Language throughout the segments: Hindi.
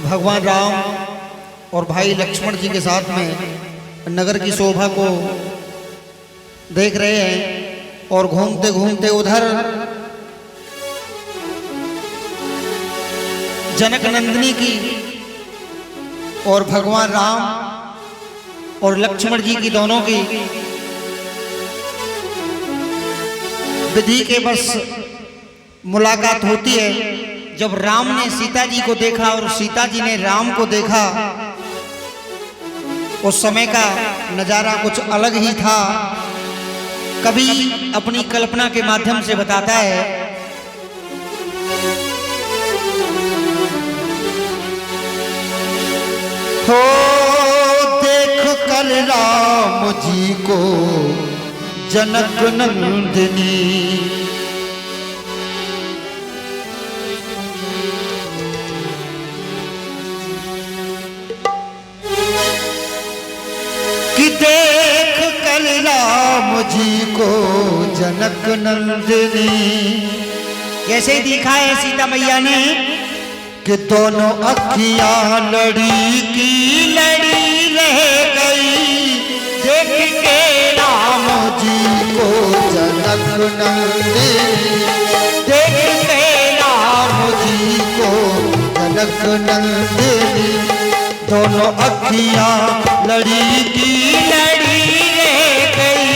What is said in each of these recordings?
भगवान राम और भाई लक्ष्मण जी के साथ में नगर की शोभा को देख रहे हैं और घूमते घूमते उधर जनक नंदिनी की और भगवान राम और लक्ष्मण जी की दोनों की विधि के बस मुलाकात होती है। जब राम ने सीता जी को देखा और सीता जी ने राम को देखा, उस समय का नजारा कुछ अलग ही था। कभी अपनी कल्पना के माध्यम से बताता है, हो देख कर राम जी को जनक नंदिनी, कि देख कर राम जी को जनक नंदिनी। कैसे दिखा है सीता मैया ने कि दोनों अखियां लड़ी की लड़ी रह गई, देख के राम जी को जनक नंदिनी, देख के राम जी को जनक नंदिनी। दोनों अखियां लड़ी की लड़ी रह गई,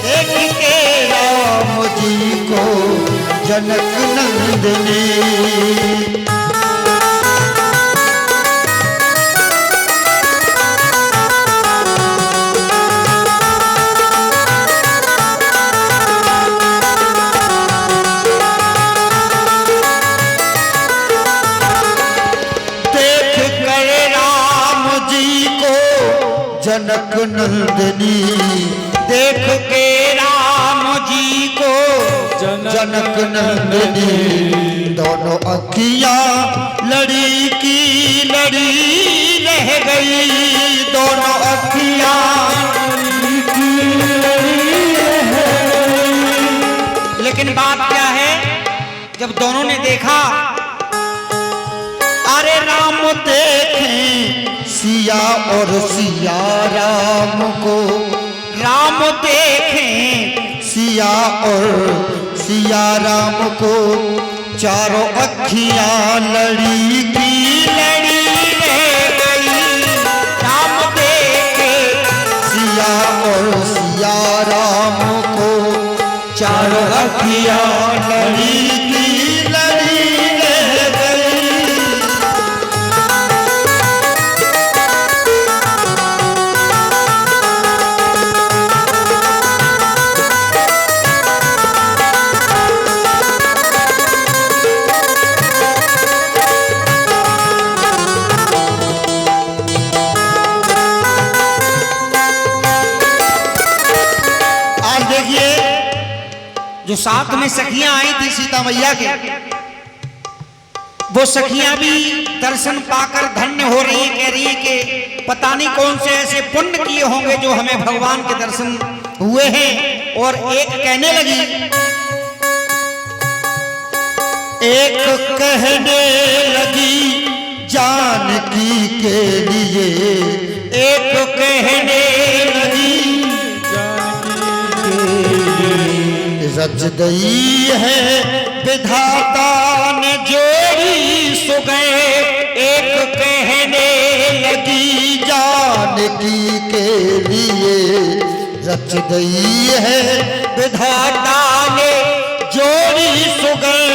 देख के राम जी को जनक नंदिनी। जनक नंदिनी, देख के राम जी को जनक नंदिनी। दोनों अखियां लड़ी की लड़ी रह गई, दोनों अखियां लड़ी की लड़ी रह गई। लेकिन बात क्या है, जब दोनों ने देखा, अरे राम देखें सिया और सिया राम को, राम देखें सिया और सिया राम को। चारों अखियां लड़ी की लड़ी रह गई, राम देखें सिया और सिया राम को। चारों अखियां लड़ी की लड़ी रह गई। जो साथ में सखियां आई थी सीता मैया के, वो सखियां भी दर्शन पाकर धन्य हो रही हैं। कह रही हैं कि पता नहीं कौन से ऐसे पुण्य किए होंगे जो हमें भगवान के दर्शन हुए हैं। और एक कहने लगी, एक कहने लगी जानकी के लिए, एक कहने लगी रच गई है विधाता ने जोड़ी सुगए। एक कहने लगी जानकी के लिए, रच गई है विधाता ने जोड़ी सुगए।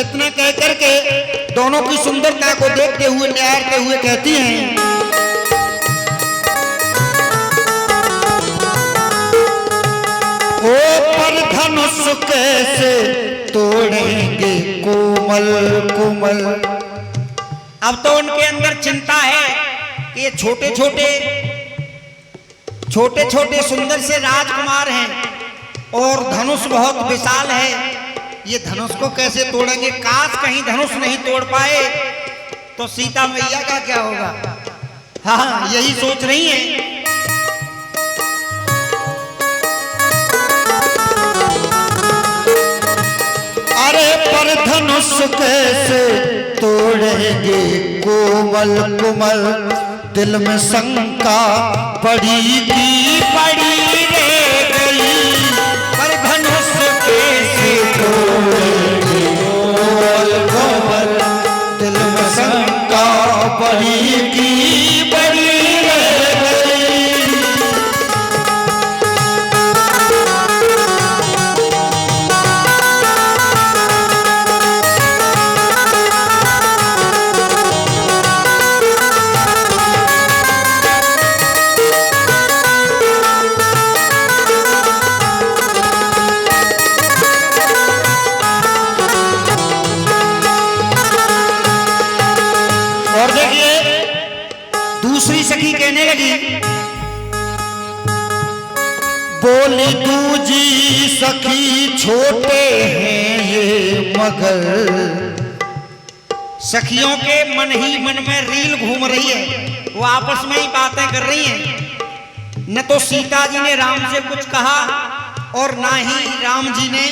इतना कह करके दोनों की सुंदरता को देखते हुए निहारते हुए कहती हैं, ओ पर धनुष कैसे तोड़ेंगे कोमल कोमल। अब तो उनके अंदर चिंता है कि ये छोटे छोटे सुंदर से राजकुमार हैं और धनुष बहुत विशाल है, ये धनुष को कैसे तोड़ेंगे। काश कहीं धनुष नहीं तोड़ पाए तो सीता मैया का क्या होगा। हाँ, यही सोच रही हैं। अरे पर धनुष कैसे तोड़े तोड़ेंगे कोमल कुमल, दिल में शंका बड़ी की बड़ी रह गई, पर धनुष कैसे तोड़ेंगे कोमल कुमल, दिल में शंका बड़ी की बड़ी रह गई। और देखिए दूसरी सखी कहने लगी, बोली दूजी सखी छोटे हैं ये मगर, सखियों के मन ही मन में रील घूम रही है, वो आपस में ही बातें कर रही हैं। न तो सीता जी ने राम से कुछ कहा और ना ही राम जी ने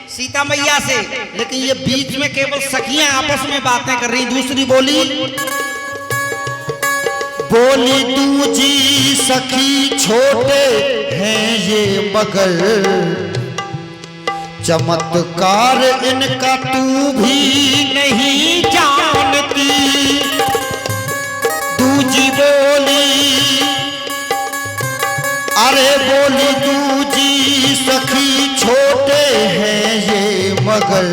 सीता मैया से, लेकिन ये बीच में केवल सखियां आपस में बातें कर रही। दूसरी बोली, बोली दूजी सखी छोटे हैं ये मगर, चमत्कार इनका तू भी नहीं जानती। दूजी बोली, अरे बोली दूजी सखी छोटे हैं ये मगर,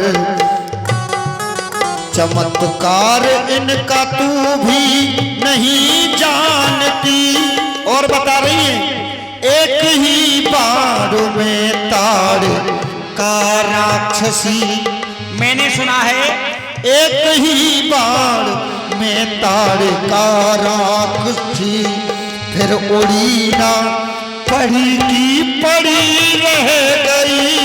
चमत्कार इनका तू भी नहीं जानती। और बता रही है, एक ही बार में ताड़ का राक्षसी, मैंने सुना है एक ही बार में ताड़ का राक्षसी, फिर उड़ी ना पड़ी की पड़ी रह गई।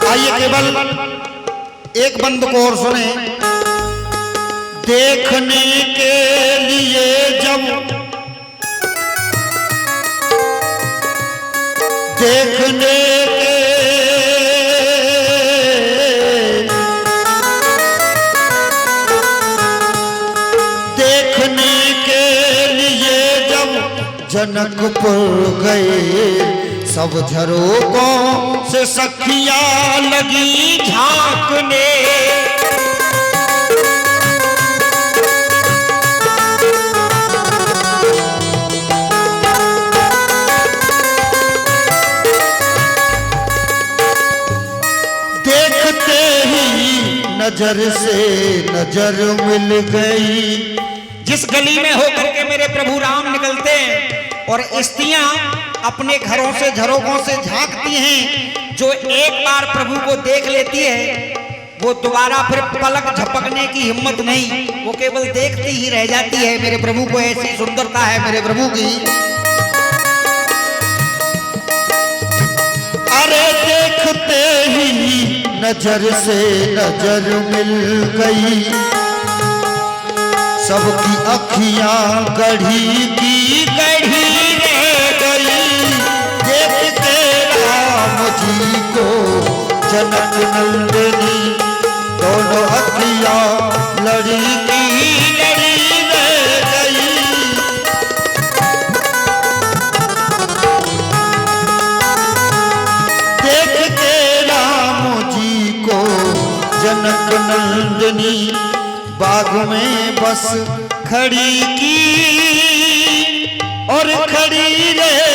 आइए केवल एक बंद को और सुने। देखने के लिए जब, देखने के, देखने के लिए जब जनकपुर गए, सब झरोकों से सखियां लगी झांकने। देखते ही नजर से नजर मिल गई। जिस गली में होकर के मेरे प्रभु राम निकलते हैं और स्त्रियां अपने घरों से झरोकों से झांकती हैं, जो एक बार प्रभु को देख लेती है वो दोबारा फिर पलक झपकने की हिम्मत नहीं, वो केवल देखती ही रह जाती है मेरे प्रभु को। ऐसी सुंदरता है मेरे प्रभु की। अरे देखते ही नजर से नजर मिल गई, सबकी अखियां गढ़ी की गढ़ी रह गई। देख के राम जी को जनक नंदिनी, दोनों अखियां लड़ी की लड़ी रह गई। देख के राम जी को जनक नंदिनी, बाग में बस खड़ी की और खड़ी रह